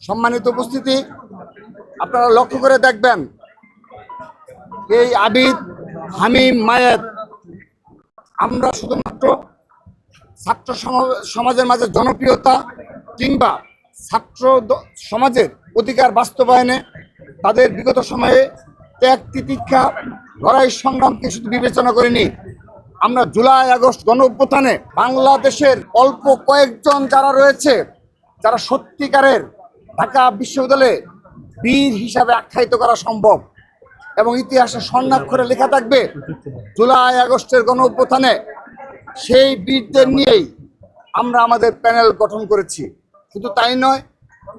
সম্মানিত উপস্থিতি, আপনারা লক্ষ্য করে দেখবেন এই আবিদ, হামিম, মায়ের আমরা শুধুমাত্র ছাত্র সমাজের মাঝে জনপ্রিয়তা কিংবা ছাত্র সমাজের অধিকার বাস্তবায়নে তাদের বিগত সময়ে ত্যাগ তিতিক্ষা লড়াই সংগ্রামকে শুধু বিবেচনা করিনি। আমরা জুলাই আগস্ট গণ অভ্যুত্থানে বাংলাদেশের অল্প কয়েকজন যারা রয়েছে, যারা সত্যিকারের ঢাকা বিশ্ববিদ্যালয়ে বীর হিসাবে আখ্যায়িত করা সম্ভব এবং ইতিহাসে স্বর্ণাক্ষরে লেখা থাকবে জুলাই আগস্টের গণ অভ্যুত্থানে সেই বীরদের নিয়েই আমরা আমাদের প্যানেল গঠন করেছি। শুধু তাই নয়,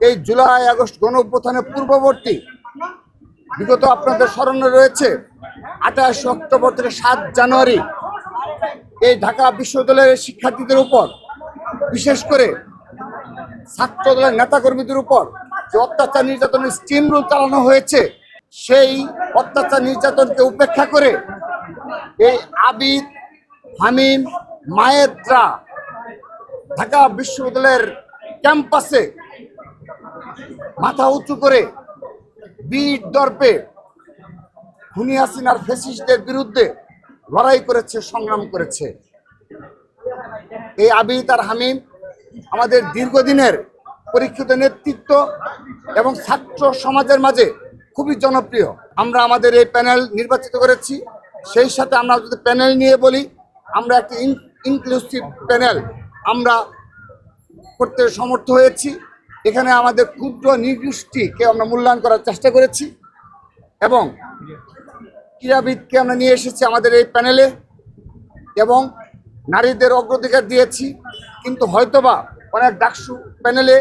এই জুলাই আগস্ট গণ অভ্যুত্থানের পূর্ববর্তী বিগত আপনাদের স্মরণে রয়েছে 28 অক্টোবর থেকে 7 জানুয়ারি এই ঢাকা বিশ্ববিদ্যালয়ের শিক্ষার্থীদের উপর, বিশেষ করে ছাত্র দলের নেতাকর্মীদের উপর যে অত্যাচার নির্যাতনের স্টিম রুল চালানো হয়েছে, সেই অত্যাচার নির্যাতনকে উপেক্ষা করে এই আবিদ, হামিম, মায়েররা ঢাকা বিশ্ববিদ্যালয়ের ক্যাম্পাসে মাথা উঁচু করে বীর দর্পে খুনি হাসিনার ফ্যাসিস্টদের বিরুদ্ধে লড়াই করেছে, সংগ্রাম করেছে। এই আবিদ আর হামিম আমাদের দীর্ঘদিনের পরীক্ষিত নেতৃত্ব এবং ছাত্র সমাজের মাঝে খুবই জনপ্রিয়। আমরা আমাদের এই প্যানেল নির্বাচিত করেছি। সেই সাথে আমরা যদি প্যানেল নিয়ে বলি, আমরা একটি ইনক্লুসিভ প্যানেল আমরা করতে সমর্থ হয়েছি। এখানে আমাদের ক্ষুদ্র নৃগোষ্ঠীকে আমরা মূল্যায়ন করার চেষ্টা করেছি এবং ক্রীড়াবিদকে আমরা নিয়ে এসেছি আমাদের এই প্যানেলে এবং নারীদের অগ্রাধিকার দিয়েছি। কিন্তু হয়তোবা অনেক ডাকসু প্যানেলে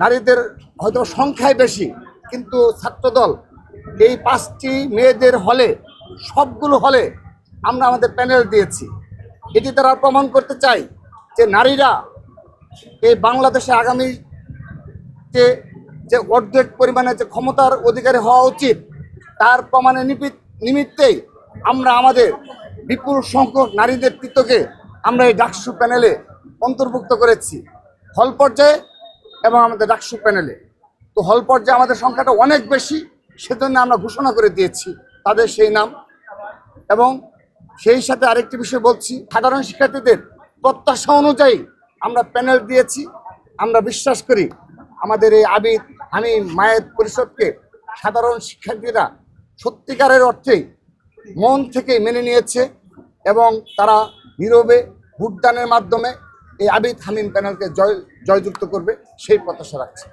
নারীদের হয়তো সংখ্যায় বেশি, কিন্তু ছাত্রদল এই 5টি মেয়েদের হলে সবগুলো হলে আমরা আমাদের প্যানেল দিয়েছি। এটি তারা প্রমাণ করতে চাই যে নারীরা এই বাংলাদেশে আগামী যে অর্ধেক পরিমাণে যে ক্ষমতার অধিকারী হওয়া উচিত, তার প্রমাণের নিমিত্তেই আমরা আমাদের বিপুল সংখ্যক নারী নেতৃত্বকে আমরা এই ডাকসু প্যানেলে অন্তর্ভুক্ত করেছি, হল পর্যায়ে এবং আমাদের ডাকসু প্যানেলে। তো হল পর্যায়ে আমাদের সংখ্যাটা অনেক বেশি, সেজন্য আমরা ঘোষণা করে দিয়েছি তাদের সেই নাম। এবং সেই সাথে আরেকটি বিষয় বলছি, সাধারণ শিক্ষার্থীদের প্রত্যাশা অনুযায়ী আমরা প্যানেল দিয়েছি। আমরা বিশ্বাস করি আমাদের এই আবিদ, হামিম, মায়ের পরিষদকে সাধারণ শিক্ষার্থীরা সত্যিকারের অর্থেই মন থেকে মেনে নিয়েছে এবং তারা নীরবে ভোটদানের মাধ্যমে এই আবিদ, হামিম প্যানেলকে জয়যুক্ত করবে সেই প্রত্যাশা রাখছে।